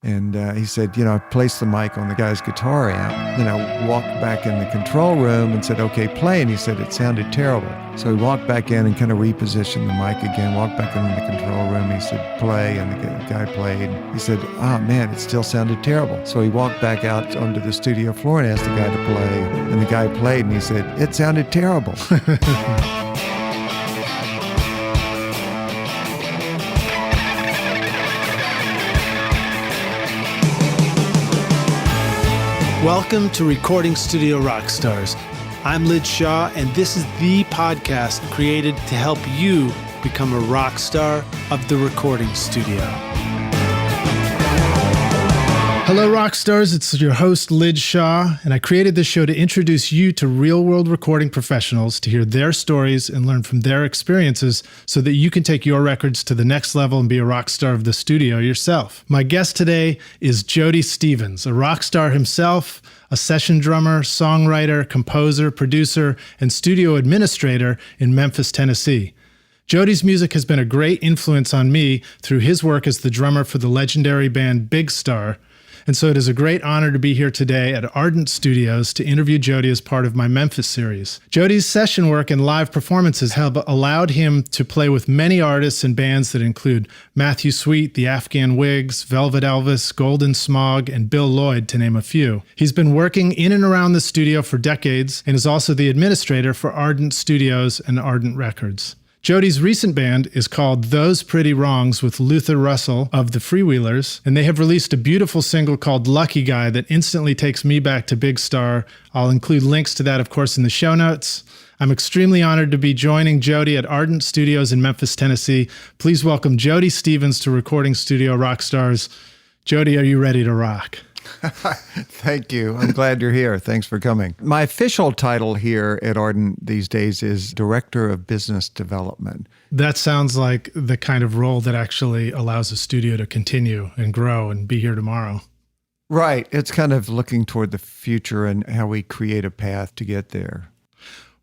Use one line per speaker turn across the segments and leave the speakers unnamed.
And he said, I placed the mic on the guy's guitar amp. Then I walked back in the control room and said, okay, play. And he said, it sounded terrible. So he walked back in and kind of repositioned the mic again, walked back into the control room. He said, play. And the guy played. He said, oh, man, it still sounded terrible. So he walked back out onto the studio floor and asked the guy to play. And the guy played and he said, it sounded terrible.
Welcome to Recording Studio Rockstars. I'm Lid Shaw, and this is the podcast created to help you become a rock star of the recording studio. Hello, Rockstars. It's your host, Lid Shaw, and I created this show to introduce you to real-world recording professionals to hear their stories and learn from their experiences so that you can take your records to the next level and be a rock star of the studio yourself. My guest today is Jody Stephens, a rock star himself, a session drummer, songwriter, composer, producer, and studio administrator in Memphis, Tennessee. Jody's music has been a great influence on me through his work as the drummer for the legendary band Big Star. And so it is a great honor to be here today at Ardent Studios to interview Jody as part of my Memphis series. Jody's session work and live performances have allowed him to play with many artists and bands that include Matthew Sweet, the Afghan Whigs, Velvet Elvis, Golden Smog, and Bill Lloyd, to name a few. He's been working in and around the studio for decades and is also the administrator for Ardent Studios and Ardent Records. Jody's recent band is called Those Pretty Wrongs with Luther Russell of the Freewheelers, and they have released a beautiful single called Lucky Guy that instantly takes me back to Big Star. I'll include links to that, of course, in the show notes. I'm extremely honored to be joining Jody at Ardent Studios in Memphis, Tennessee. Please welcome Jody Stephens to Recording Studio Rockstars. Jody, are you ready to rock?
Thank you. I'm glad you're here. Thanks for coming. My official title here at Ardent these days is Director of Business Development.
That sounds like the kind of role that actually allows a studio to continue and grow and be here tomorrow.
Right. It's kind of looking toward the future and how we create a path to get there.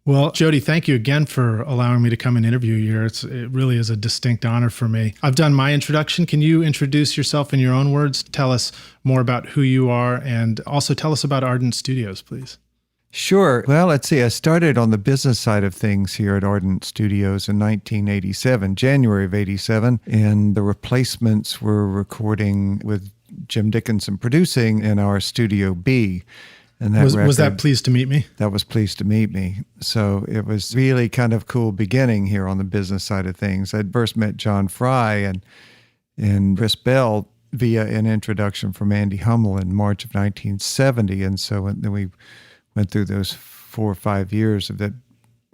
Well, Jody, thank you again for allowing me to come and interview you here. It really is a distinct honor for me. I've done my introduction. Can you introduce yourself in your own words? Tell us more about who you are and also tell us about Ardent Studios, please.
Sure. Well, let's see. I started on the business side of things here at Ardent Studios in 1987, January of 87, and the Replacements were recording with Jim Dickinson producing in our Studio B. And that
was that Pleased to Meet Me?
That was Pleased to Meet Me. So it was really kind of cool beginning here on the business side of things. I'd first met John Fry and Chris Bell via an introduction from Andy Hummel in March of 1970. And so then we went through those 4 or 5 years of that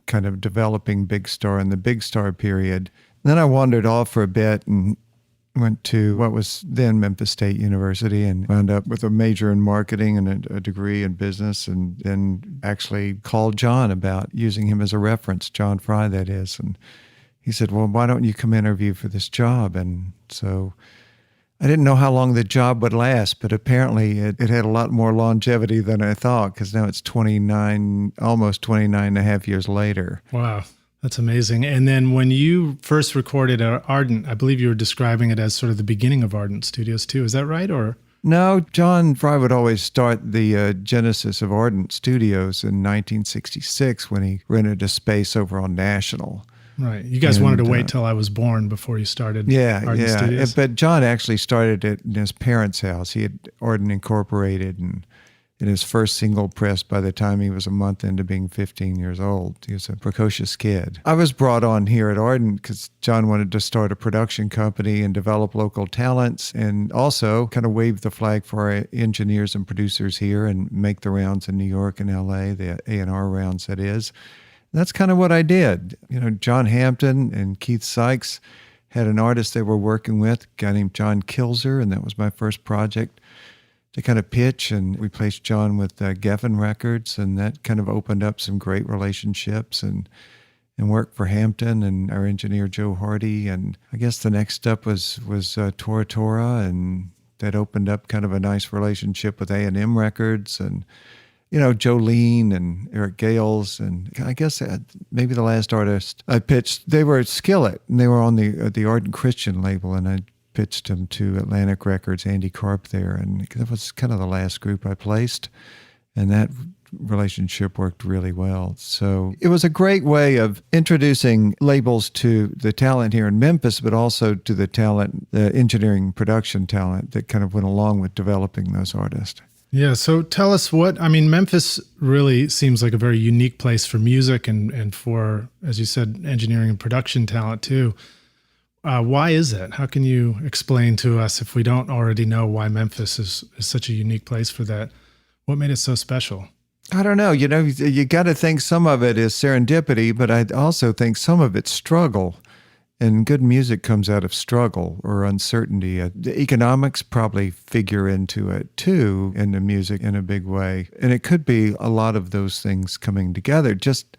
kind of developing Big Star and the Big Star period. And then I wandered off for a bit and went to what was then Memphis State University and wound up with a major in marketing and a degree in business, and then actually called John about using him as a reference, John Fry, that is. And he said, well, why don't you come interview for this job? And so I didn't know how long the job would last, but apparently it had a lot more longevity than I thought, because now it's almost 29 and a half years later.
Wow. That's amazing. And then when you first recorded at Ardent, I believe you were describing it as sort of the beginning of Ardent Studios too. Is that right? Or
no, John Fry would always start the genesis of Ardent Studios in 1966 when he rented a space over on National.
Right. You guys wanted to wait till I was born before you started Ardent Studios.
But John actually started it in his parents' house. He had Ardent Incorporated and in his first single press by the time he was a month into being 15 years old. He was a precocious kid. I was brought on here at Ardent because John wanted to start a production company and develop local talents, and also kind of wave the flag for our engineers and producers here and make the rounds in New York and LA, the A&R rounds, that is. And that's kind of what I did. John Hampton and Keith Sykes had an artist they were working with, a guy named John Kilzer, and that was my first project to kind of pitch, and we placed John with Geffen Records, and that kind of opened up some great relationships and worked for Hampton and our engineer Joe Hardy. And I guess the next step was Tora Tora, and that opened up kind of a nice relationship with A&M Records and Jolene and Eric Gales, and I guess maybe the last artist I pitched, they were Skillet, and they were on the Ardent Christian label, and I pitched them to Atlantic Records, Andy Karp there, and that was kind of the last group I placed, and that relationship worked really well. So it was a great way of introducing labels to the talent here in Memphis, but also to the talent, the engineering production talent that kind of went along with developing those artists.
Yeah. So tell us Memphis really seems like a very unique place for music and for, as you said, engineering and production talent too. Why is that? How can you explain to us, if we don't already know, why Memphis is such a unique place for that? What made it so special?
I don't know. You got to think some of it is serendipity, but I also think some of it's struggle. And good music comes out of struggle or uncertainty. The economics probably figure into it too, in the music in a big way. And it could be a lot of those things coming together, just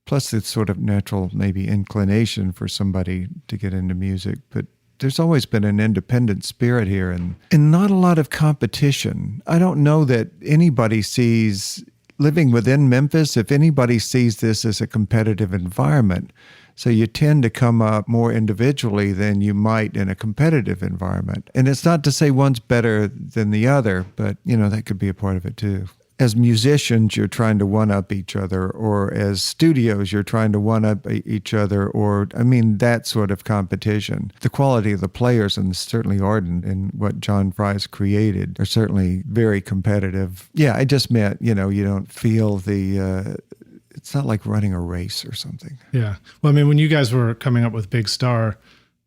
plus the sort of natural maybe inclination for somebody to get into music. But there's always been an independent spirit here and not a lot of competition. I don't know that anybody sees, living within Memphis, if anybody sees this as a competitive environment. So you tend to come up more individually than you might in a competitive environment. And it's not to say one's better than the other, but, that could be a part of it too. As musicians, you're trying to one-up each other, or as studios, you're trying to one-up each other, or, that sort of competition. The quality of the players, and certainly Ardent and what John Fry's created, are certainly very competitive. Yeah, I just meant, you don't feel it's not like running a race or something.
Yeah. Well, when you guys were coming up with Big Star,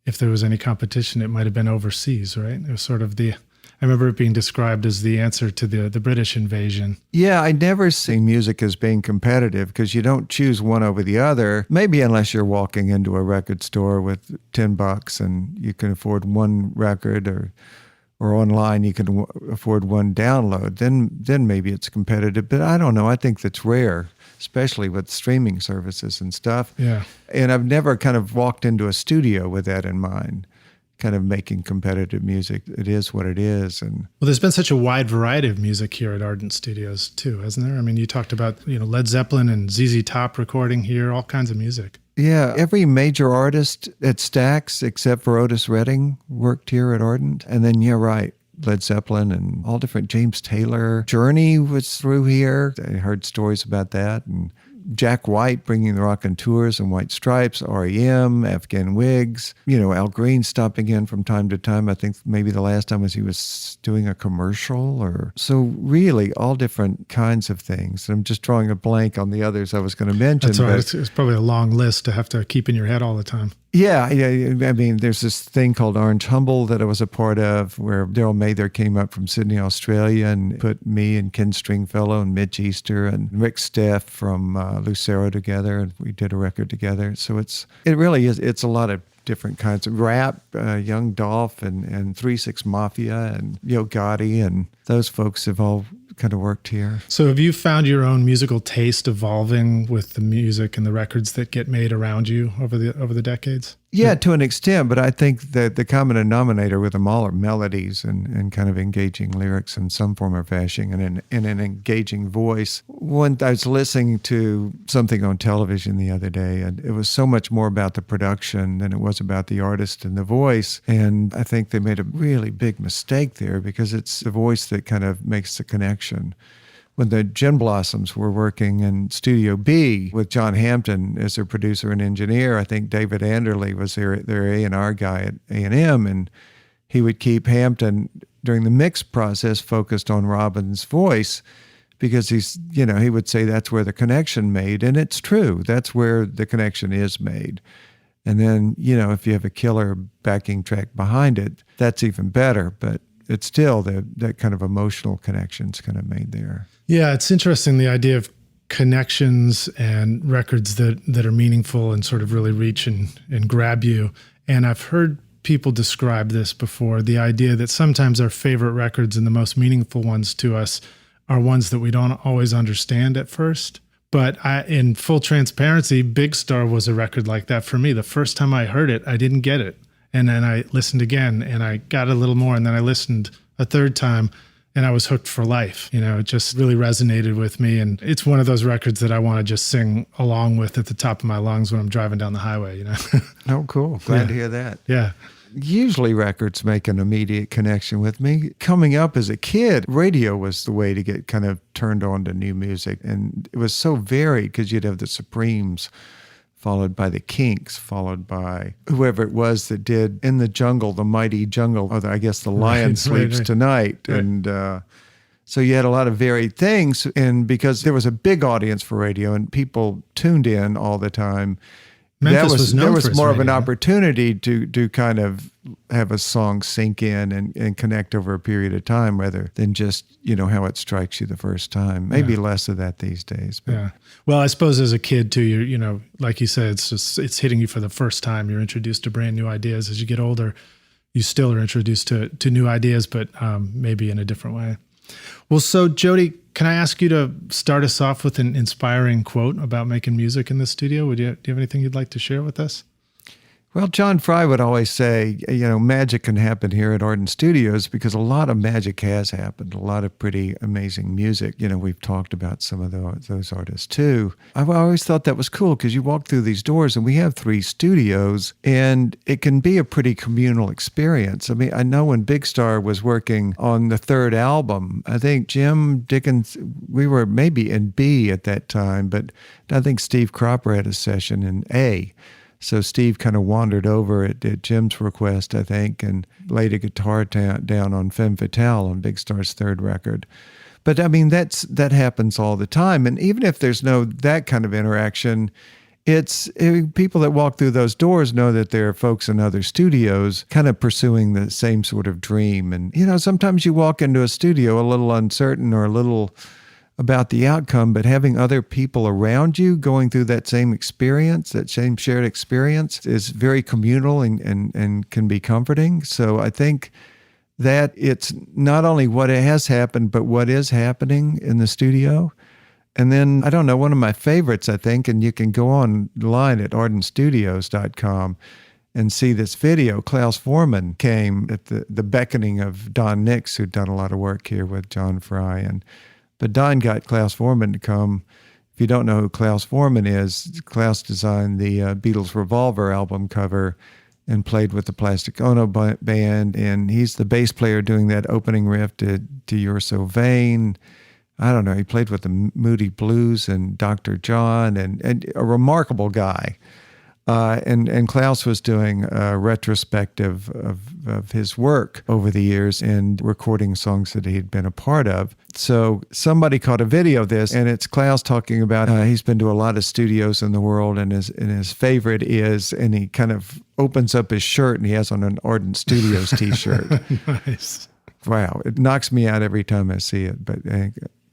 if there was any competition, it might have been overseas, right? It was sort of I remember it being described as the answer to the British invasion.
Yeah, I never see music as being competitive because you don't choose one over the other, maybe unless you're walking into a record store with $10 and you can afford one record, or online you can afford one download. Then maybe it's competitive, but I don't know. I think that's rare, especially with streaming services and stuff.
Yeah.
And I've never kind of walked into a studio with that in mind, kind of making competitive music. It is what it is. And
well, there's been such a wide variety of music here at Ardent Studios too, hasn't there? You talked about, Led Zeppelin and ZZ Top recording here, all kinds of music.
Yeah, every major artist at Stax, except for Otis Redding, worked here at Ardent. And then, yeah, right, Led Zeppelin and all different, James Taylor. Journey was through here. I heard stories about that. And Jack White bringing the Rockin' Tours and White Stripes, REM, Afghan Wigs, Al Green stopping in from time to time. I think maybe the last time was he was doing a commercial so really all different kinds of things. I'm just drawing a blank on the others I was going to mention.
That's all right. It's probably a long list to have to keep in your head all the time.
Yeah. There's this thing called Orange Humble that I was a part of where Daryl Mather came up from Sydney, Australia, and put me and Ken Stringfellow and Mitch Easter and Rick Steff from Lucero together, and we did a record together. So it really is. It's a lot of different kinds of rap, Young Dolph and 3-6 Mafia and Yo Gotti, and those folks have all kind of worked here.
So have you found your own musical taste evolving with the music and the records that get made around you over the decades?
Yeah, to an extent, but I think that the common denominator with them all are melodies and kind of engaging lyrics in some form or fashion and an engaging voice. When I was listening to something on television the other day, and it was so much more about the production than it was about the artist and the voice. And I think they made a really big mistake there because it's the voice that kind of makes the connection. When the Gin Blossoms were working in Studio B with John Hampton as their producer and engineer, I think David Anderley was their A&R guy at A&M, and he would keep Hampton during the mix process focused on Robin's voice because he would say that's where the connection made, and it's true. That's where the connection is made. And then, if you have a killer backing track behind it, that's even better, but it's still that kind of emotional connection's kind of made there.
Yeah, it's interesting, the idea of connections and records that are meaningful and sort of really reach and grab you. And I've heard people describe this before, the idea that sometimes our favorite records and the most meaningful ones to us are ones that we don't always understand at first. But in full transparency, Big Star was a record like that for me. The first time I heard it, I didn't get it. And then I listened again and I got a little more. And then I listened a third time and I was hooked for life. It just really resonated with me. And it's one of those records that I want to just sing along with at the top of my lungs when I'm driving down the highway,
Oh, cool. Glad to hear that.
Yeah.
Usually records make an immediate connection with me. Coming up as a kid, radio was the way to get kind of turned on to new music. And it was so varied because you'd have the Supremes, followed by the Kinks, followed by whoever it was that did In the Jungle, the Mighty Jungle, or I guess The Lion Sleeps Tonight. Right. And so you had a lot of varied things. And because there was a big audience for radio and people tuned in all the time,
Memphis
there was more of an opportunity to kind of have a song sink in and connect over a period of time rather than just, how it strikes you the first time. Maybe less of that these days. But.
Yeah. Well, I suppose as a kid too, you like you said, it's hitting you for the first time. You're introduced to brand new ideas. As you get older, you still are introduced to new ideas, but maybe in a different way. Well, so Jody, can I ask you to start us off with an inspiring quote about making music in the studio? Do you have anything you'd like to share with us?
Well, John Fry would always say, magic can happen here at Ardent Studios because a lot of magic has happened, a lot of pretty amazing music. We've talked about some of those artists too. I've always thought that was cool because you walk through these doors and we have 3 studios and it can be a pretty communal experience. I mean, I know when Big Star was working on the 3rd album, I think Jim Dickens, we were maybe in B at that time, but I think Steve Cropper had a session in A. So Steve kind of wandered over at Jim's request, I think, and laid a guitar down on Femme Fatale on Big Star's 3rd record. But I mean, that happens all the time. And even if there's no that kind of interaction, people that walk through those doors know that there are folks in other studios kind of pursuing the same sort of dream. And, sometimes you walk into a studio a little uncertain or a little about the outcome, but having other people around you going through that same experience, that same shared experience is very communal and can be comforting. So I think that it's not only what has happened, but what is happening in the studio. And then, I don't know, one of my favorites, I think, and you can go online at ardentstudios.com and see this video. Klaus Voormann came at the beckoning of Don Nix, who'd done a lot of work here with John Fry. But Don got Klaus Voormann to come. If you don't know who Klaus Voormann is, Klaus designed the Beatles' Revolver album cover and played with the Plastic Ono band. And he's the bass player doing that opening riff to You're So Vain. I don't know, he played with the Moody Blues and Dr. John and a remarkable guy. And Klaus was doing a retrospective of his work over the years and recording songs that he'd been a part of. So somebody caught a video of this, and it's Klaus talking about he's been to a lot of studios in the world, and his favorite is, and he kind of opens up his shirt, and he has on an Ardent Studios T-shirt.
Nice.
Wow, it knocks me out every time I see it, but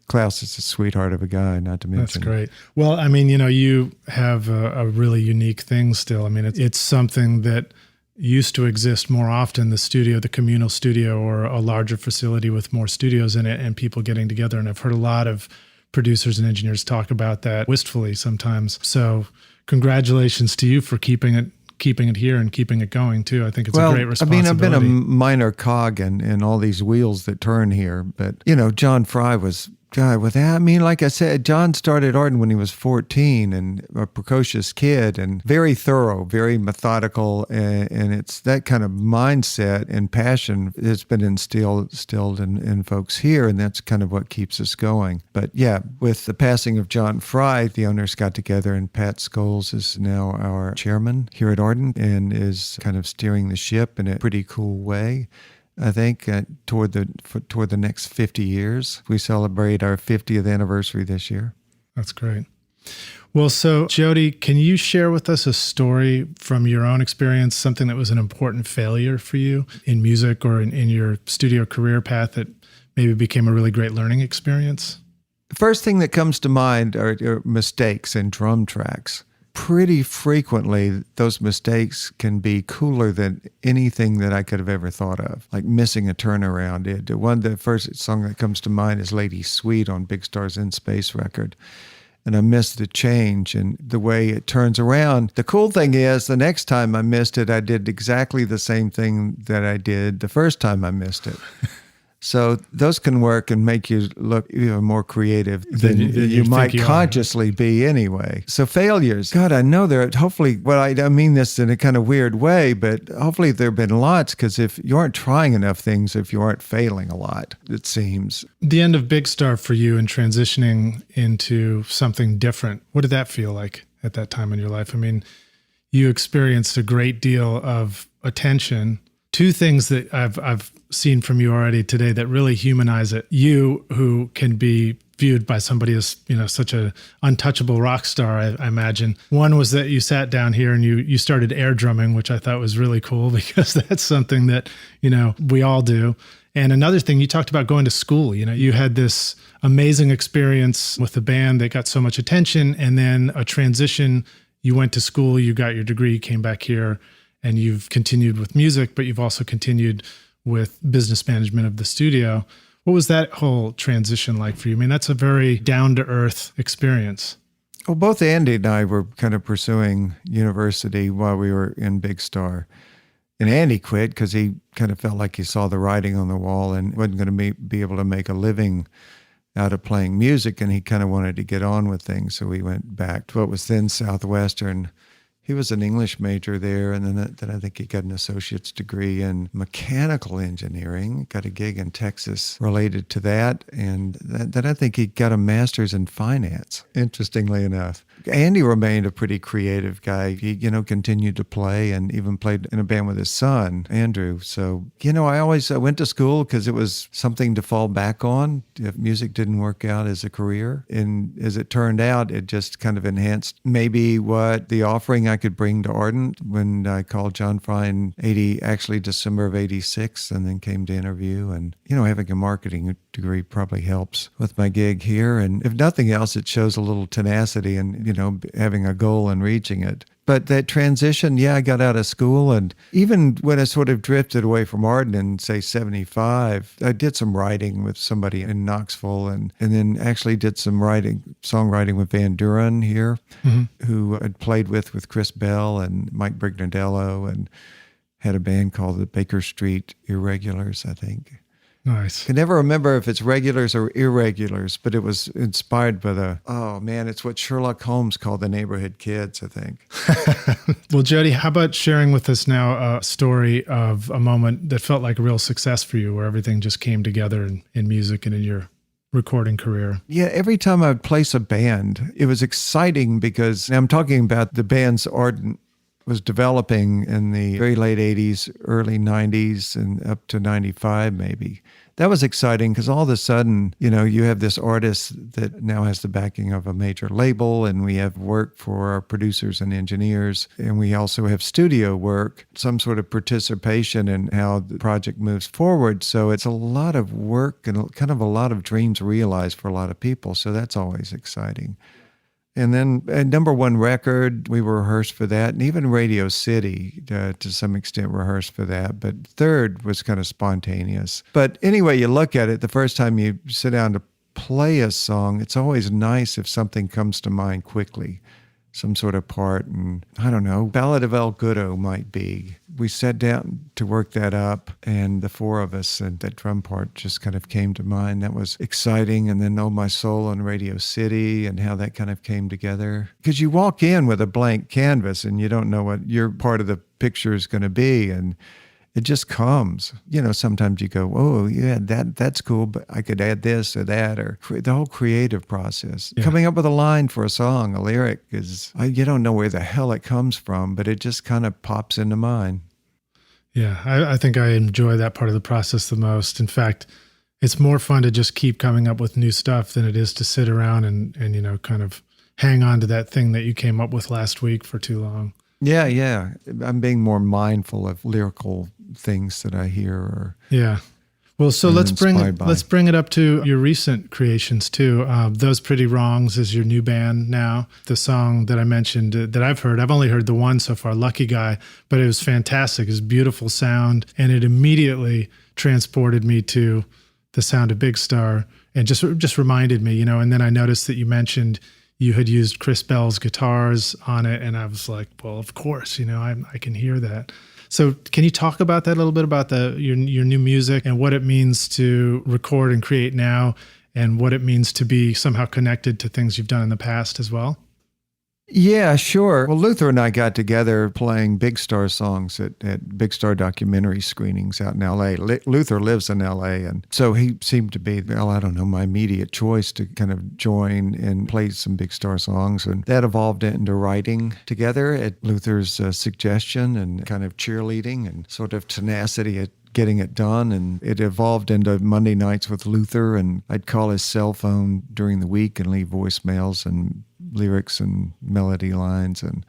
Klaus is a sweetheart of a guy, not to mention.
That's great. Well, I mean, you have a really unique thing still. I mean, it's something that used to exist more often, the communal studio, or a larger facility with more studios in it and people getting together. And I've heard a lot of producers and engineers talk about that wistfully sometimes. So congratulations to you for keeping it here and keeping it going too. I think it's a great responsibility.
I mean, I've been a minor cog in all these wheels that turn here, but John Fry was, God, with that, I mean, like I said, John started Ardent when he was 14 and a precocious kid and very thorough, very methodical. And it's that kind of mindset and passion that's been instilled in folks here. And that's kind of what keeps us going. But yeah, with the passing of John Fry, the owners got together, and Pat Scholes is now our chairman here at Ardent and is kind of steering the ship in a pretty cool way. I think toward the next 50 years. We celebrate our 50th anniversary this year.
That's great. Well, so Jody, can you share with us a story from your own experience, something that was an important failure for you in music or in your studio career path that maybe became a really great learning experience?
The first thing that comes to mind are mistakes in drum tracks. Pretty frequently, those mistakes can be cooler than anything that I could have ever thought of, like missing a turnaround. The first song that comes to mind is Lady Sweet on Big Star's In Space record. And I missed the change and the way it turns around. The cool thing is, the next time I missed it, I did exactly the same thing that I did the first time I missed it. So those can work and make you look even more creative than you might consciously be anyway. So failures, God, I know there, hopefully, well, I mean this in a kind of weird way, but hopefully there have been lots, because if you aren't trying enough things, if you aren't failing a lot, it seems.
The end of Big Star for you and transitioning into something different, what did that feel like at that time in your life? I mean, you experienced a great deal of attention. Two things that I've seen from you already today that really humanize it. You, who can be viewed by somebody as, such a untouchable rock star, I imagine. One was that you sat down here and you started air drumming, which I thought was really cool, because that's something that, we all do. And another thing, you talked about going to school. You had this amazing experience with the band that got so much attention, and then a transition. You went to school, you got your degree, came back here, and you've continued with music, but you've also continued with business management of the studio. What was that whole transition like for you? I mean, that's a very down-to-earth experience.
Well, both Andy and I were kind of pursuing university while we were in Big Star. And Andy quit because he kind of felt like he saw the writing on the wall and wasn't going to be able to make a living out of playing music, and he kind of wanted to get on with things. So we went back to what was then Southwestern. He was an English major there, and then I think he got an associate's degree in mechanical engineering, got a gig in Texas related to that, and then I think he got a master's in finance, interestingly enough. Andy remained a pretty creative guy. He, continued to play and even played in a band with his son, Andrew. So, I went to school because it was something to fall back on if music didn't work out as a career. And as it turned out, it just kind of enhanced maybe what the offering I could bring to Ardent when I called John Fry in December of 86, and then came to interview. And, having a marketing degree probably helps with my gig here. And if nothing else, it shows a little tenacity and, having a goal and reaching it. But that transition, I got out of school, and even when I sort of drifted away from Ardent in, say, 75, I did some writing with somebody in Knoxville, and then actually did some songwriting with Van Duren here, who I'd played with Chris Bell and Mike Brignadello, and had a band called the Baker Street Irregulars, I think.
Nice.
I can never remember if it's regulars or irregulars, but it was inspired by it's what Sherlock Holmes called the neighborhood kids, I think.
Well, Jody, how about sharing with us now a story of a moment that felt like a real success for you, where everything just came together in music and in your recording career?
Yeah, every time I would place a band, it was exciting, because I'm talking about the bands Ardent was developing in the very late 80s, early 90s, and up to 95 maybe. That was exciting because all of a sudden, you have this artist that now has the backing of a major label, and we have work for our producers and engineers, and we also have studio work, some sort of participation in how the project moves forward. So it's a lot of work and kind of a lot of dreams realized for a lot of people. So that's always exciting. And then a number one record, we were rehearsed for that. And even Radio City, to some extent, rehearsed for that. But third was kind of spontaneous. But anyway, you look at it, the first time you sit down to play a song, it's always nice if something comes to mind quickly, some sort of part. And I don't know, Ballad of El Goodo might be. We sat down to work that up, and the four of us, and that drum part just kind of came to mind. That was exciting. And then Oh My Soul on Radio City, and how that kind of came together. Because you walk in with a blank canvas and you don't know what your part of the picture is going to be. And it just comes. Sometimes you go, oh, yeah, that's cool, but I could add this or that, or the whole creative process. Yeah. Coming up with a line for a song, a lyric, you don't know where the hell it comes from, but it just kind of pops into mind.
Yeah, I think I enjoy that part of the process the most. In fact, it's more fun to just keep coming up with new stuff than it is to sit around and kind of hang on to that thing that you came up with last week for too long.
Yeah. I'm being more mindful of lyrical things that I hear.
Yeah. Well, so let's bring it up to your recent creations too. Those Pretty Wrongs is your new band now. The song that I mentioned that I've only heard the one so far, Lucky Guy, but it was fantastic. It's beautiful sound, and it immediately transported me to the sound of Big Star, and just reminded me, and then I noticed that you mentioned you had used Chris Bell's guitars on it, and I was like, well, of course, I can hear that. So can you talk about that a little bit, about your new music and what it means to record and create now, and what it means to be somehow connected to things you've done in the past as well?
Yeah, sure. Well, Luther and I got together playing Big Star songs at Big Star documentary screenings out in L.A. Luther lives in L.A., and so he seemed to be, my immediate choice to kind of join and play some Big Star songs. And that evolved into writing together at Luther's suggestion, and kind of cheerleading and sort of tenacity at getting it done. And it evolved into Monday nights with Luther, and I'd call his cell phone during the week and leave voicemails and lyrics and melody lines, and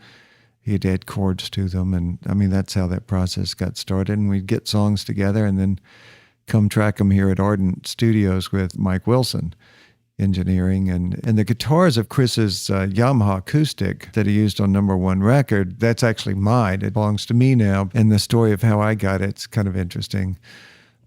he'd add chords to them. And I mean, that's how that process got started. And we'd get songs together and then come track them here at Ardent Studios with Mike Wilson engineering. And the guitars of Chris's Yamaha acoustic that he used on number one record, that's actually mine. It belongs to me now. And the story of how I got it's kind of interesting.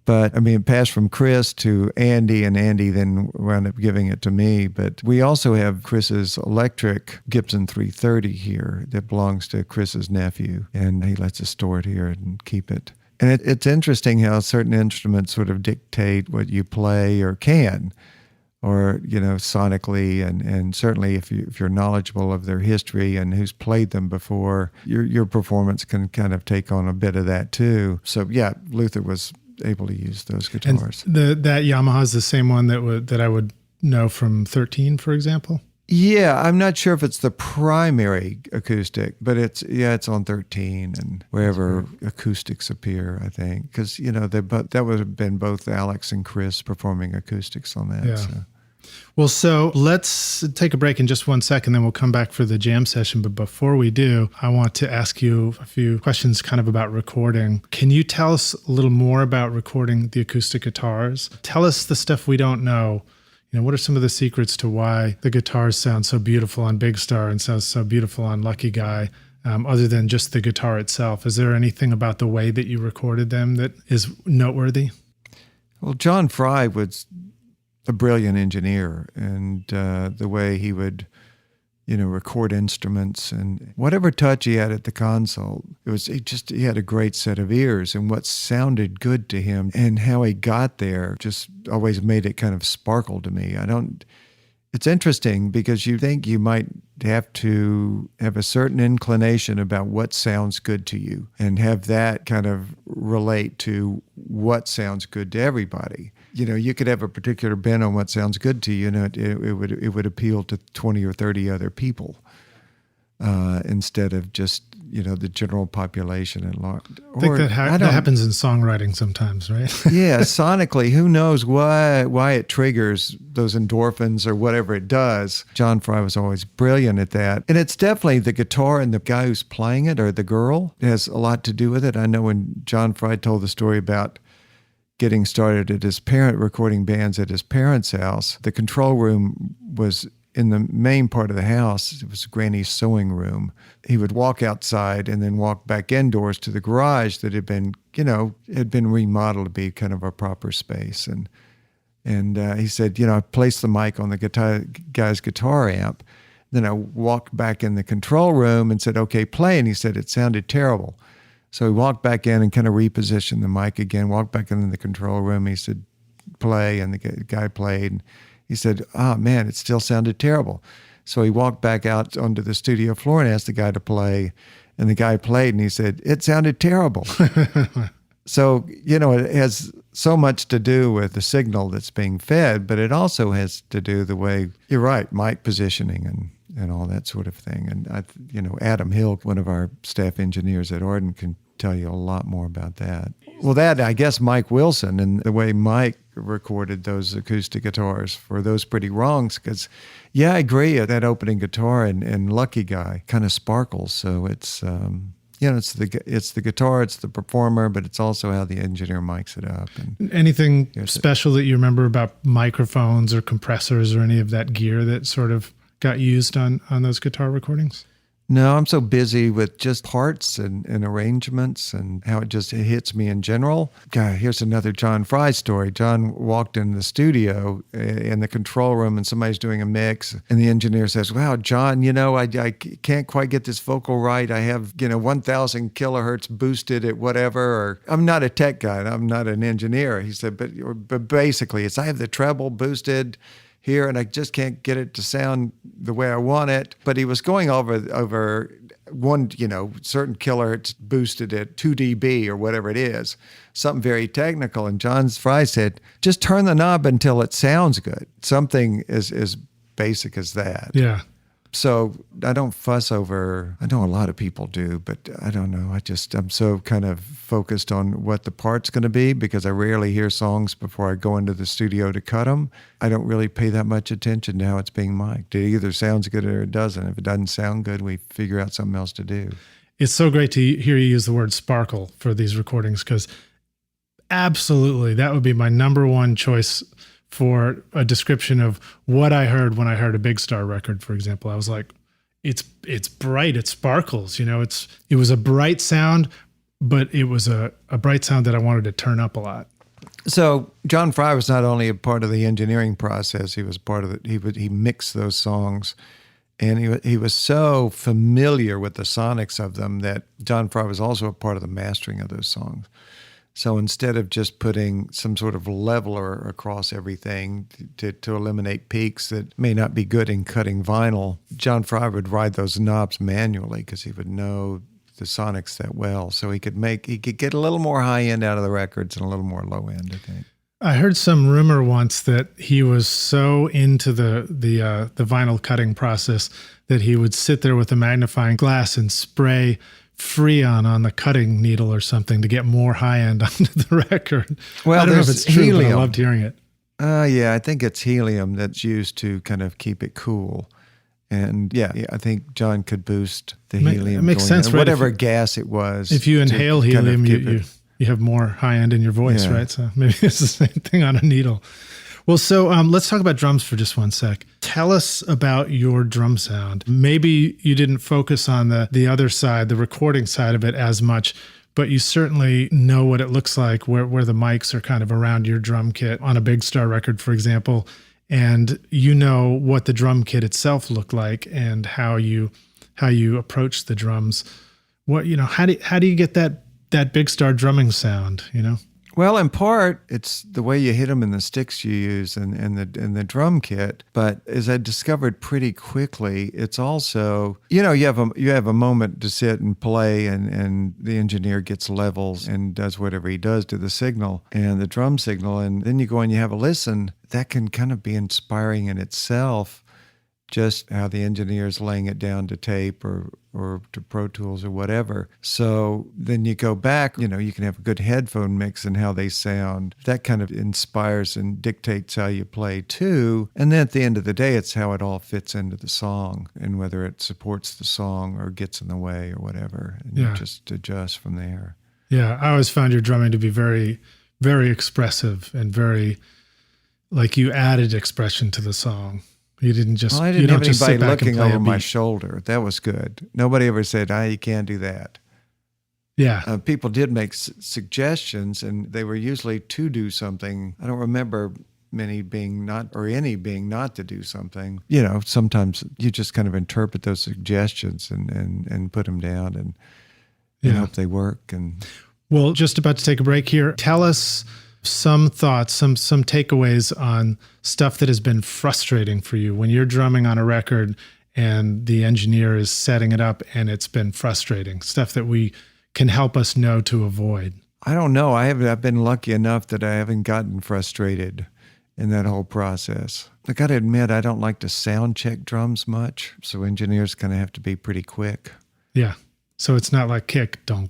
But I mean, it passed from Chris to Andy, and Andy then wound up giving it to me. But we also have Chris's electric Gibson 330 here that belongs to Chris's nephew, and he lets us store it here and keep it. And it's interesting how certain instruments sort of dictate what you play or can, or, sonically, and certainly if you're knowledgeable of their history and who's played them before, your performance can kind of take on a bit of that too. So yeah, Luther was able to use those guitars.
And that Yamaha is the same one that I would know from 13, for example?
Yeah, I'm not sure if it's the primary acoustic, but it's on 13 and wherever acoustics appear, I think, because that would have been both Alex and Chris performing acoustics on that.
Yeah.
So.
Well, so let's take a break in just 1 second, then we'll come back for the jam session. But before we do, I want to ask you a few questions kind of about recording. Can you tell us a little more about recording the acoustic guitars? Tell us the stuff we don't know. What are some of the secrets to why the guitars sound so beautiful on Big Star and sound so beautiful on Lucky Guy, other than just the guitar itself? Is there anything about the way that you recorded them that is noteworthy?
Well, John Fry was a brilliant engineer, and the way he would, record instruments and whatever touch he had at the console, he had a great set of ears, and what sounded good to him and how he got there just always made it kind of sparkle to me. It's interesting because you think you might have to have a certain inclination about what sounds good to you and have that kind of relate to what sounds good to everybody. You could have a particular bent on what sounds good to you, and it would appeal to 20 or 30 other people instead of just the general population at large.
I think that happens in songwriting sometimes, right?
Yeah, sonically, who knows why it triggers those endorphins or whatever it does. John Fry was always brilliant at that. And it's definitely the guitar and the guy who's playing it, or the girl, has a lot to do with it. I know when John Fry told the story about getting started at his parent, recording bands at his parents' house, the control room was in the main part of the house. It was Granny's sewing room. He would walk outside and then walk back indoors to the garage that had been remodeled to be kind of a proper space. And he said, I placed the mic on the guy's guitar amp. Then I walked back in the control room and said, okay, play. And he said it sounded terrible. So he walked back in and kind of repositioned the mic again, walked back into the control room. He said, play. And the guy played. And he said, oh, man, it still sounded terrible. So he walked back out onto the studio floor and asked the guy to play. And the guy played, and he said, it sounded terrible. So, it has so much to do with the signal that's being fed, but it also has to do the way, you're right, mic positioning and all that sort of thing. And, Adam Hill, one of our staff engineers at Ardent, can tell you a lot more about that. Well, I guess Mike Wilson and the way Mike recorded those acoustic guitars for Those Pretty Wrongs, because, I agree, that opening guitar and Lucky Guy kind of sparkles. So it's, it's the guitar, it's the performer, but it's also how the engineer mics it up. And
anything special that you remember about microphones or compressors or any of that gear that sort of got used on those guitar recordings?
No, I'm so busy with just parts and arrangements and how it just hits me in general. God, here's another John Fry story. John walked in the studio in the control room and somebody's doing a mix and the engineer says, wow, John, I can't quite get this vocal right. I have, 1,000 kilohertz boosted at whatever. Or I'm not a tech guy. I'm not an engineer. He said, but basically I have the treble boosted here, and I just can't get it to sound the way I want it. But he was going over one, certain kilohertz boosted at 2 dB or whatever it is, something very technical. And John Fry said, just turn the knob until it sounds good. Something as basic as that.
Yeah.
So I don't fuss over, I know a lot of people do, but I don't know. I'm so kind of focused on what the part's going to be because I rarely hear songs before I go into the studio to cut them. I don't really pay that much attention to how it's being mic'd. It either sounds good or it doesn't. If it doesn't sound good, we figure out something else to do.
It's so great to hear you use the word sparkle for these recordings because absolutely that would be my number one choice for a description of what I heard when I heard a Big Star record, for example. I was like, it's bright, it sparkles, it was a bright sound, but it was a bright sound that I wanted to turn up a lot.
So John Fry was not only a part of the engineering process, he was part of it. He mixed those songs, and he was so familiar with the sonics of them that John Fry was also a part of the mastering of those songs. So instead of just putting some sort of leveler across everything to eliminate peaks that may not be good in cutting vinyl, John Fry would ride those knobs manually because he would know the sonics that well. So he could get a little more high end out of the records and a little more low end, I think.
I heard some rumor once that he was so into the vinyl cutting process that he would sit there with a magnifying glass and spray Freon on the cutting needle or something to get more high end onto the record.
Well,
I don't know if it's true, but I loved hearing it.
Yeah, I think it's helium that's used to kind of keep it cool. And yeah, I think John could boost the helium.
It makes sense, right?
Whatever gas it was.
If you inhale helium, you have more high end in your voice, right? So maybe it's the same thing on a needle. Well, so let's talk about drums for just one sec. Tell us about your drum sound. Maybe you didn't focus on the other side, the recording side of it as much, but you certainly know what it looks like where the mics are kind of around your drum kit on a Big Star record, for example, and you know what the drum kit itself looked like and how you approach the drums. How do you get that Big Star drumming sound,
Well, in part, it's the way you hit them in the sticks you use and the drum kit. But as I discovered pretty quickly, it's also, you have a moment to sit and play and the engineer gets levels and does whatever he does to the signal and the drum signal. And then you go and you have a listen. That can kind of be inspiring in itself. Just how the engineer's laying it down to tape or to Pro Tools or whatever. So then you go back, you can have a good headphone mix and how they sound. That kind of inspires and dictates how you play too. And then at the end of the day, it's how it all fits into the song and whether it supports the song or gets in the way or whatever. And you just adjust from there.
Yeah, I always found your drumming to be very, very expressive and very, like you added expression to the song. You didn't just.
Well, I didn't have anybody looking over my shoulder. That was good. Nobody ever said, you can't do that.
Yeah.
People did make suggestions, and they were usually to do something. I don't remember any being not to do something. Sometimes you just kind of interpret those suggestions and put them down and hope they work. And
well, just about to take a break here. Tell us some thoughts, some takeaways on stuff that has been frustrating for you when you're drumming on a record and the engineer is setting it up and it's been frustrating, stuff that we can help us know to avoid.
I don't know. I've been lucky enough that I haven't gotten frustrated in that whole process. I got to admit, I don't like to sound check drums much, so engineers kind of have to be pretty quick.
Yeah. So it's not like kick, don't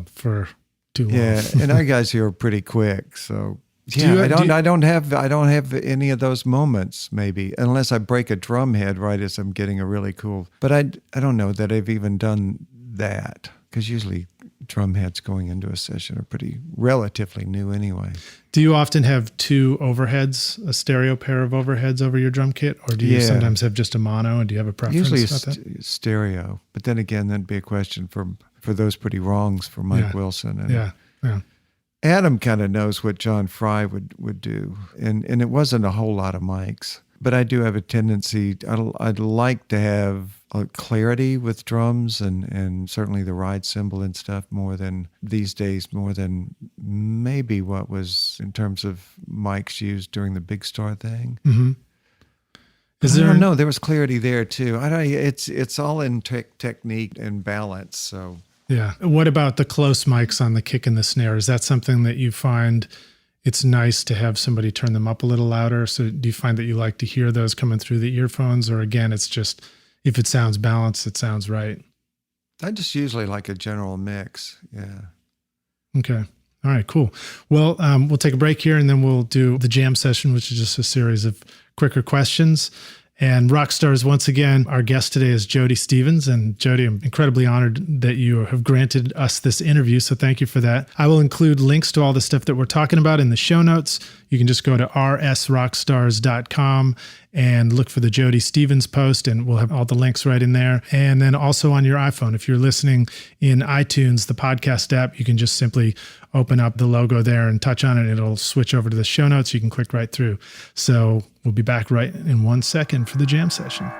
for too long.
Yeah, and our guys here are pretty quick, so yeah. I don't have any of those moments maybe, unless I break a drum head right as I'm getting a really cool. But I don't know that I've even done that because usually drum heads going into a session are pretty relatively new anyway.
Do you often have two overheads, a stereo pair of overheads over your drum kit? Or do you sometimes have just a mono? And do you have a preference
Usually
about that?
Stereo. But then again, that'd be a question for those pretty wrongs for Mike Wilson. And
Yeah.
Adam kind of knows what John Fry would do. And it wasn't a whole lot of mics. But I do have a tendency, I'd like to have a clarity with drums and certainly the ride cymbal and stuff more than maybe what was in terms of mics used during the Big Star thing.
Mm-hmm.
I don't know. There was clarity there too. It's all in technique and balance. So
yeah. What about the close mics on the kick and the snare? Is that something that you find it's nice to have somebody turn them up a little louder? So do you find that you like to hear those coming through the earphones, or again, it's just if it sounds balanced, it sounds right?
I just usually like a general mix. Yeah.
Okay. All right, cool. Well, we'll take a break here and then we'll do the jam session, which is just a series of quicker questions. And Rockstars, once again, our guest today is Jody Stephens. And Jody, I'm incredibly honored that you have granted us this interview. So thank you for that. I will include links to all the stuff that we're talking about in the show notes. You can just go to rsrockstars.com and look for the Jody Stephens post, and we'll have all the links right in there. And then also on your iPhone, if you're listening in iTunes, the podcast app, you can just simply open up the logo there and touch on it. It'll switch over to the show notes. You can click right through. So we'll be back right in 1 second for the jam session.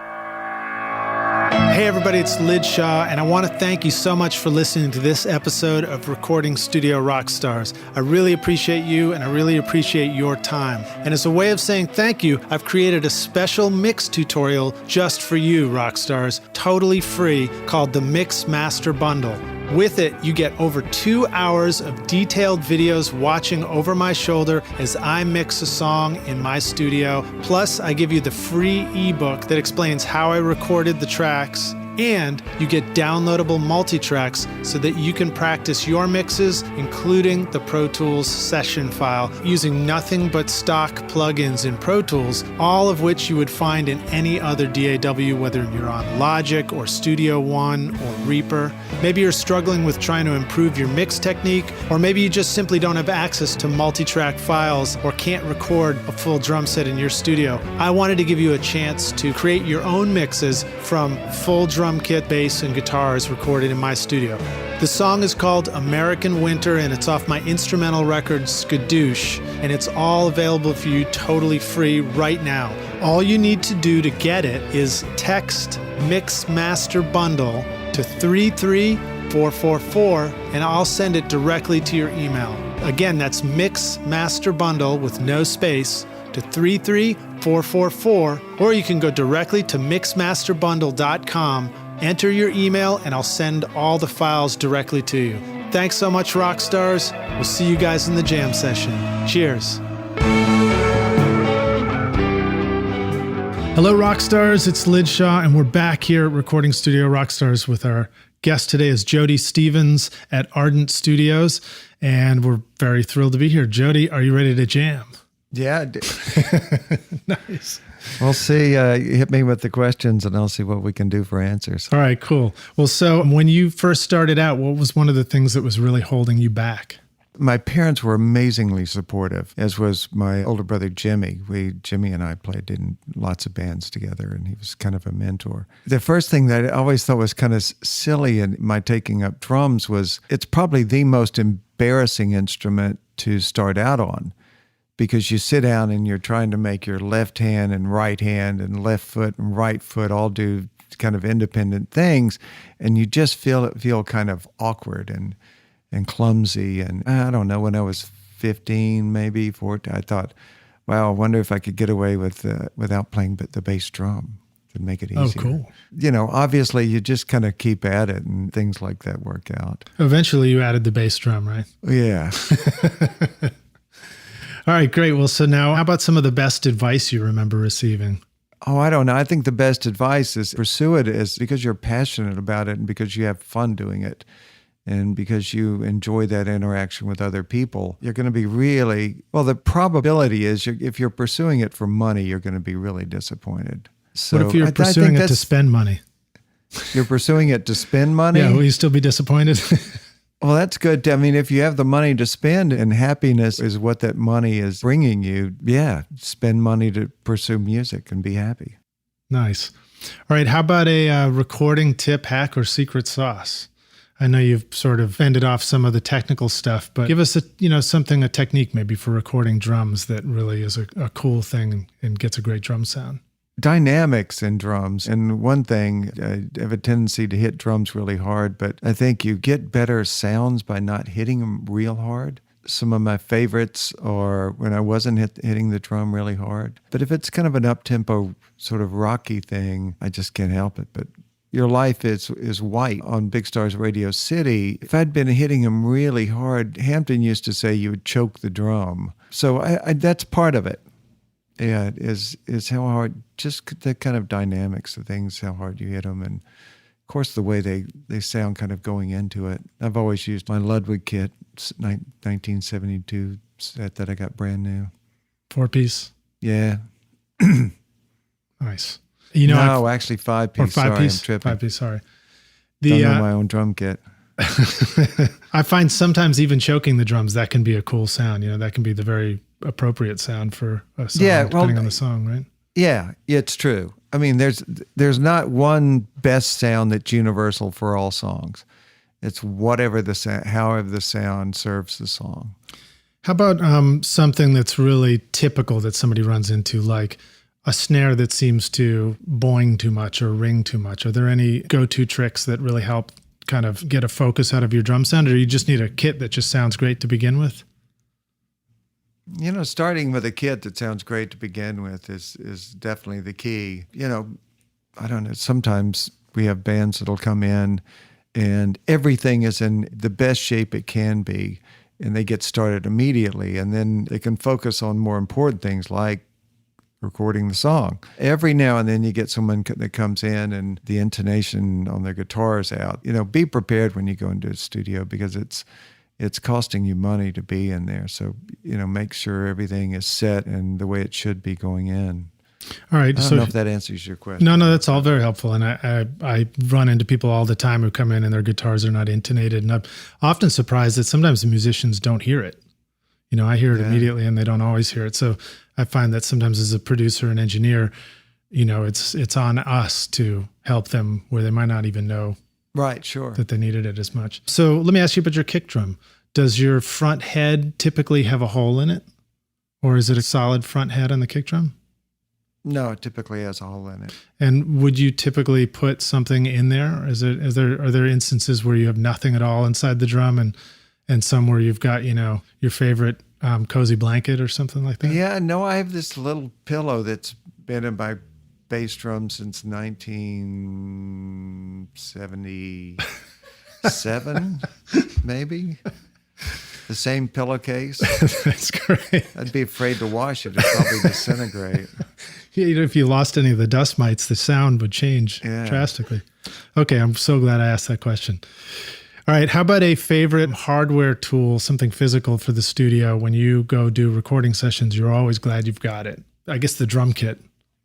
Hey everybody, it's Lid Shaw, and I want to thank you so much for listening to this episode of Recording Studio Rockstars. I really appreciate you, and I really appreciate your time. And as a way of saying thank you, I've created a special mix tutorial just for you, Rockstars, totally free, called the Mix Master Bundle. With it, you get over 2 hours of detailed videos watching over my shoulder as I mix a song in my studio. Plus, I give you the free ebook that explains how I recorded the tracks. And you get downloadable multitracks so that you can practice your mixes, including the Pro Tools session file, using nothing but stock plugins in Pro Tools, all of which you would find in any other DAW, whether you're on Logic or Studio One or Reaper. Maybe you're struggling with trying to improve your mix technique, or maybe you just simply don't have access to multitrack files or can't record a full drum set in your studio. I wanted to give you a chance to create your own mixes from full drum kit, bass, and guitars recorded in my studio. The song is called American Winter, and it's off my instrumental record Skadoosh, and it's all available for you totally free right now. All you need to do to get it is text Mix Master Bundle to 33444, and I'll send it directly to your email. Again, that's Mix Master Bundle with no space to 33444, or you can go directly to mixmasterbundle.com, enter your email, and I'll send all the files directly to you. Thanks so much, Rockstars. We'll see you guys in the jam session. Cheers. Hello, Rockstars. It's Lid Shaw, and we're back here at Recording Studio Rockstars with our guest today is Jody Stephens at Ardent Studios, and we're very thrilled to be here. Jody, are you ready to jam?
Yeah.
Nice.
We'll see. Hit me with the questions and I'll see what we can do for answers.
All right, cool. Well, so when you first started out, what was one of the things that was really holding you back?
My parents were amazingly supportive, as was my older brother, Jimmy. Jimmy and I played in lots of bands together, and he was kind of a mentor. The first thing that I always thought was kind of silly in my taking up drums was it's probably the most embarrassing instrument to start out on, because you sit down and you're trying to make your left hand and right hand and left foot and right foot all do kind of independent things, and you just feel kind of awkward and clumsy. And I don't know, when I was 15, maybe 14, I thought, wow, I wonder if I could get away without playing the bass drum to make it easier.
Oh, cool.
You know, obviously you just kind of keep at it and things like that work out.
Eventually you added the bass drum, right?
Yeah.
All right, great. Well, so now how about some of the best advice you remember receiving?
Oh, I don't know. I think the best advice is pursue it because you're passionate about it and because you have fun doing it and because you enjoy that interaction with other people. You're going to be the probability is if you're pursuing it for money, you're going to be really disappointed. So
what if you're pursuing it to spend money?
You're pursuing it to spend money?
Yeah, will you still be disappointed?
Well, that's good. I mean, if you have the money to spend and happiness is what that money is bringing you, yeah, spend money to pursue music and be happy.
Nice. All right. How about a recording tip, hack, or secret sauce? I know you've sort of ended off some of the technical stuff, but give us a technique maybe for recording drums that really is a cool thing and gets a great drum sound.
Dynamics in drums. And one thing, I have a tendency to hit drums really hard, but I think you get better sounds by not hitting them real hard. Some of my favorites are when I wasn't hitting the drum really hard. But if it's kind of an up-tempo sort of rocky thing, I just can't help it. But Your Life is White on Big Stars Radio City. If I'd been hitting them really hard, Hampton used to say you would choke the drum. So I that's part of it. Yeah, is how hard, just the kind of dynamics of things, how hard you hit them. And of course, the way they sound kind of going into it. I've always used my Ludwig kit, 1972 set that I got brand new.
4-piece?
Yeah.
Nice.
No, actually 5-piece.
Or 5-piece?
Sorry, I'm tripping.
5-piece, sorry.
Don't know my own drum kit.
I find sometimes even choking the drums, that can be a cool sound. That can be the very appropriate sound for a song, depending on the song, right?
Yeah, it's true. I mean, there's not one best sound that's universal for all songs. It's however the sound serves the song.
How about something that's really typical that somebody runs into, like a snare that seems to boing too much or ring too much? Are there any go-to tricks that really help kind of get a focus out of your drum sound, or you just need a kit that just sounds great to begin with?
Starting with a kit that sounds great to begin with is definitely the key. I don't know, sometimes we have bands that'll come in and everything is in the best shape it can be, and they get started immediately, and then they can focus on more important things like recording the song. Every now and then you get someone that comes in and the intonation on their guitar is out. Be prepared when you go into a studio, because it's costing you money to be in there. So, make sure everything is set and the way it should be going in.
All right.
I don't know if that answers your question.
No, that's all very helpful. And I run into people all the time who come in and their guitars are not intonated. And I'm often surprised that sometimes the musicians don't hear it. I hear it immediately and they don't always hear it. So I find that sometimes as a producer and engineer, it's on us to help them where they might not even know.
Right, sure.
That they needed it as much. So let me ask you about your kick drum. Does your front head typically have a hole in it? Or is it a solid front head on the kick drum?
No, it typically has a hole in it.
And would you typically put something in there? Are there instances where you have nothing at all inside the drum and some where you've got, your favorite cozy blanket or something like that?
Yeah, no, I have this little pillow that's been in my bass drum since 1977, maybe. The same pillowcase.
That's great.
I'd be afraid to wash it. It'd probably disintegrate.
If you lost any of the dust mites, the sound would change drastically. Okay, I'm so glad I asked that question. All right, how about a favorite hardware tool, something physical for the studio? When you go do recording sessions, you're always glad you've got it. I guess the drum kit.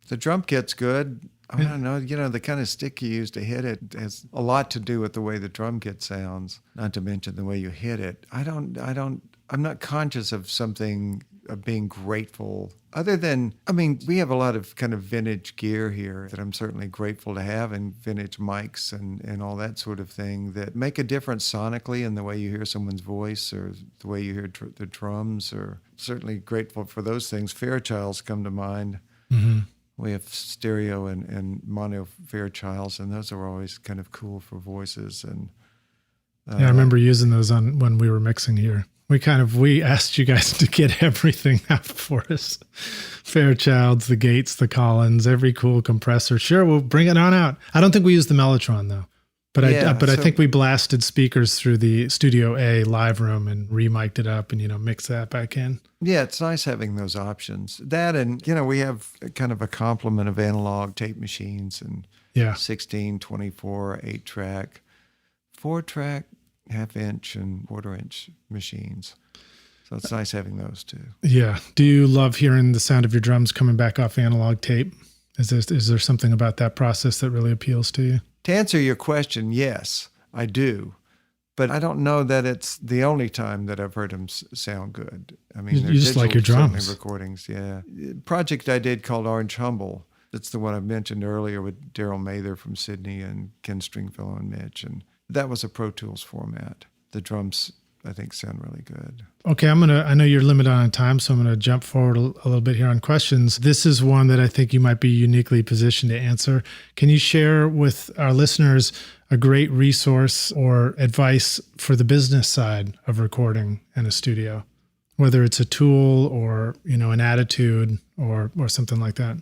The drum kit's good. I don't know, the kind of stick you use to hit it has a lot to do with the way the drum kit sounds, not to mention the way you hit it. I'm not conscious of something, of being grateful, other than, we have a lot of kind of vintage gear here that I'm certainly grateful to have, and vintage mics and all that sort of thing that make a difference sonically in the way you hear someone's voice or the way you hear the drums, or certainly grateful for those things. Fairchilds come to mind. Mm-hmm. We have stereo and mono Fairchilds, and those are always kind of cool for voices. And
I remember using those when we were mixing here. We asked you guys to get everything out for us. Fairchilds, the Gates, the Collins, every cool compressor. Sure, we'll bring it on out. I don't think we used the Mellotron though. But I think we blasted speakers through the Studio A live room and remiked it up and, mixed that back in.
Yeah, it's nice having those options. That and, we have kind of a complement of analog tape machines and 16, 24, 8-track, 4-track, half-inch and quarter-inch machines. So it's nice having those too.
Yeah. Do you love hearing the sound of your drums coming back off analog tape? Is there something about that process that really appeals to you?
To answer your question, yes, I do. But I don't know that it's the only time that I've heard him sound good. I mean,
You just like your drums.
Recordings, yeah. Project I did called Orange Humble. That's the one I mentioned earlier with Daryl Mather from Sydney and Ken Stringfellow and Mitch. And that was a Pro Tools format. The drums, I think, sound really good.
Okay, I know you're limited on time, so I'm going to jump forward a little bit here on questions. This is one that I think you might be uniquely positioned to answer. Can you share with our listeners a great resource or advice for the business side of recording in a studio, whether it's a tool or, an attitude or something like that?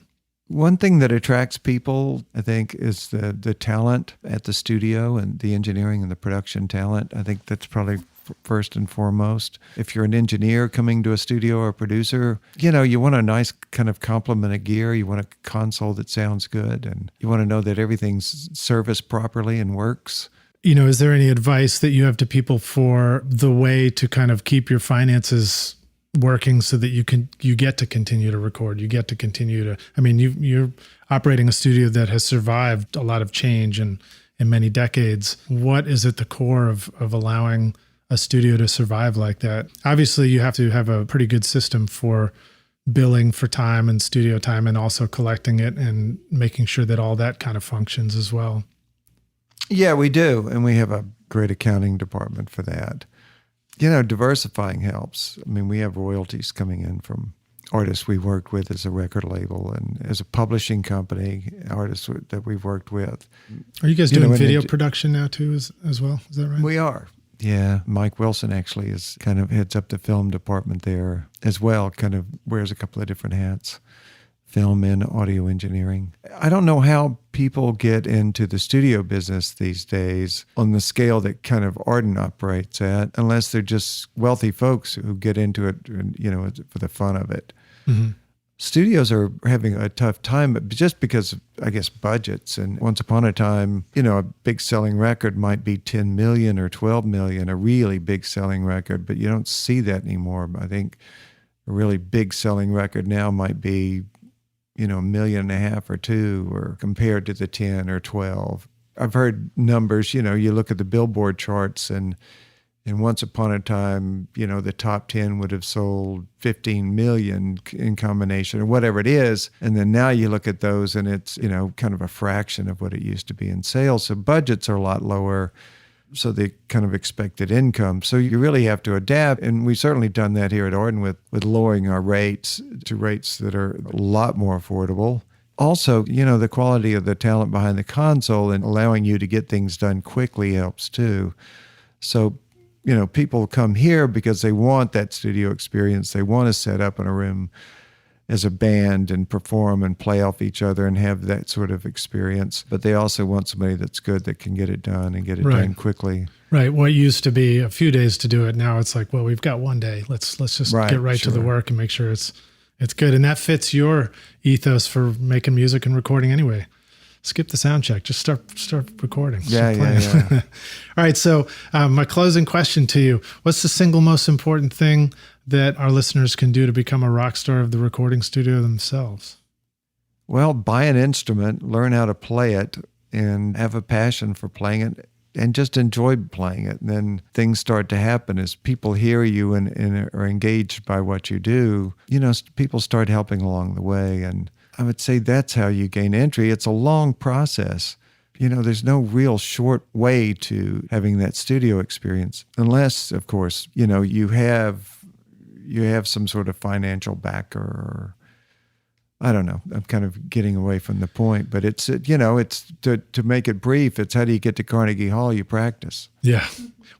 One thing that attracts people, I think, is the talent at the studio and the engineering and the production talent. I think that's probably first and foremost. If you're an engineer coming to a studio or a producer, you want a nice kind of complement of gear. You want a console that sounds good, and you want to know that everything's serviced properly and works.
Is there any advice that you have to people for the way to kind of keep your finances working so that you get to continue to record, you get to continue to, you're operating a studio that has survived a lot of change in many decades. What is at the core of allowing a studio to survive like that? Obviously, you have to have a pretty good system for billing for time and studio time, and also collecting it and making sure that all that kind of functions as well.
Yeah, we do. And we have a great accounting department for that. Diversifying helps. We have royalties coming in from artists we worked with as a record label and as a publishing company, artists that we've worked with.
Are you guys doing video production now too as well? Is that right?
We are. Yeah. Mike Wilson actually is kind of heads up the film department there as well, kind of wears a couple of different hats, film and audio engineering. I don't know how people get into the studio business these days on the scale that kind of Ardent operates at, unless they're just wealthy folks who get into it, for the fun of it. Mm-hmm. Studios are having a tough time, but just because of, I guess, budgets. And once upon a time, a big selling record might be 10 million or 12 million, a really big selling record, but you don't see that anymore. I think a really big selling record now might be $1.5 million or $2 million, or compared to the 10 or 12. I've heard numbers, you look at the Billboard charts and once upon a time, the top 10 would have sold 15 million in combination or whatever it is. And then now you look at those and it's, kind of a fraction of what it used to be in sales. So budgets are a lot lower. So the kind of expected income. So you really have to adapt. And we've certainly done that here at Ardent with lowering our rates to rates that are a lot more affordable. Also, the quality of the talent behind the console and allowing you to get things done quickly helps too. So, people come here because they want that studio experience. They want to set up in a room as a band and perform and play off each other and have that sort of experience. But they also want somebody that's good that can get it done and get it done quickly. Right.
What used to be a few days to do it, now it's like, well, we've got one day. Let's just get right to the work and make sure it's good. And that fits your ethos for making music and recording anyway. Skip the sound check. Just start recording.
Yeah.
All right. So my closing question to you: what's the single most important thing that our listeners can do to become a rock star of the recording studio themselves?
Well, buy an instrument, learn how to play it, and have a passion for playing it, and just enjoy playing it. And then things start to happen as people hear you and are engaged by what you do. People start helping along the way. And I would say that's how you gain entry. It's a long process. There's no real short way to having that studio experience, unless, of course, you have some sort of financial backer, or I don't know. I'm kind of getting away from the point, but it's to make it brief. It's how do you get to Carnegie Hall? You practice.
Yeah.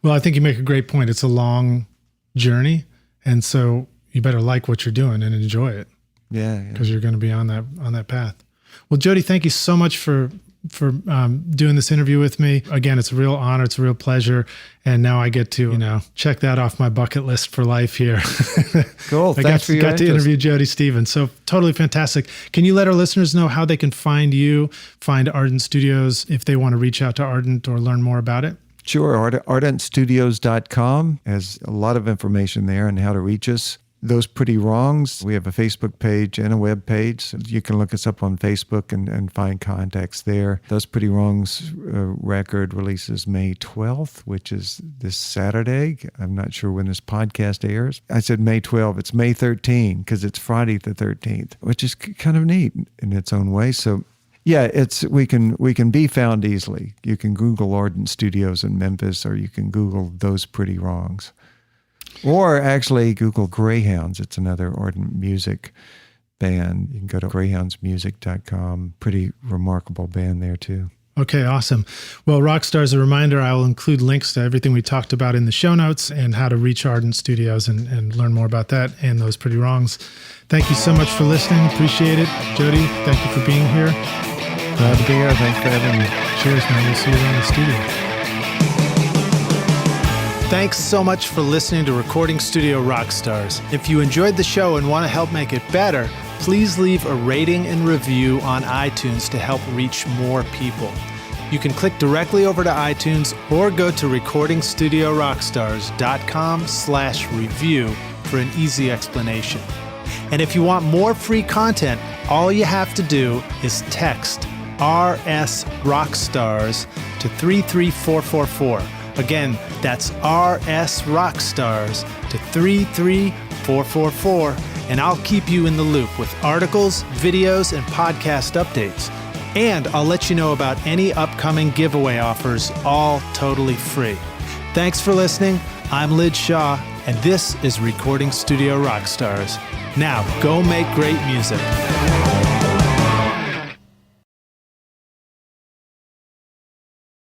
Well, I think you make a great point. It's a long journey, and so you better like what you're doing and enjoy it.
Yeah.
Because you're going to be on that path. Well, Jody, thank you so much for doing this interview with me. Again, it's a real honor. It's a real pleasure. And now I get to, check that off my bucket list for life here.
Cool.
I got to interview Jody Stephens. So totally fantastic. Can you let our listeners know how they can find you, find Ardent Studios, if they want to reach out to Ardent or learn more about it?
Sure. ArdentStudios.com has a lot of information there on how to reach us. Those Pretty Wrongs. We have a Facebook page and a web page. You can look us up on Facebook and find contacts there. Those Pretty Wrongs record releases May 12th, which is this Saturday. I'm not sure when this podcast airs. I said May 12th. It's May 13th because it's Friday the 13th, which is kind of neat in its own way. So yeah, we can be found easily. You can Google Ardent Studios in Memphis, or you can Google Those Pretty Wrongs. Or actually Google Greyhounds. It's another Ardent music band. You can go to greyhoundsmusic.com. Pretty remarkable band there too.
Okay, awesome. Well, Rockstar, a reminder, I will include links to everything we talked about in the show notes and how to reach Ardent Studios and learn more about that and Those Pretty Wrongs. Thank you so much for listening. Appreciate it. Jody, thank you for being here.
Glad to be here. Thanks for having me.
Cheers, man. We'll see you around the studio. Thanks so much for listening to Recording Studio Rockstars. If you enjoyed the show and want to help make it better, please leave a rating and review on iTunes to help reach more people. You can click directly over to iTunes or go to recordingstudiorockstars.com/review for an easy explanation. And if you want more free content, all you have to do is text RS Rockstars to 33444. Again, that's RS Rockstars to 33444, and I'll keep you in the loop with articles, videos, and podcast updates. And I'll let you know about any upcoming giveaway offers, all totally free. Thanks for listening. I'm Lid Shaw, and this is Recording Studio Rockstars. Now, go make great music.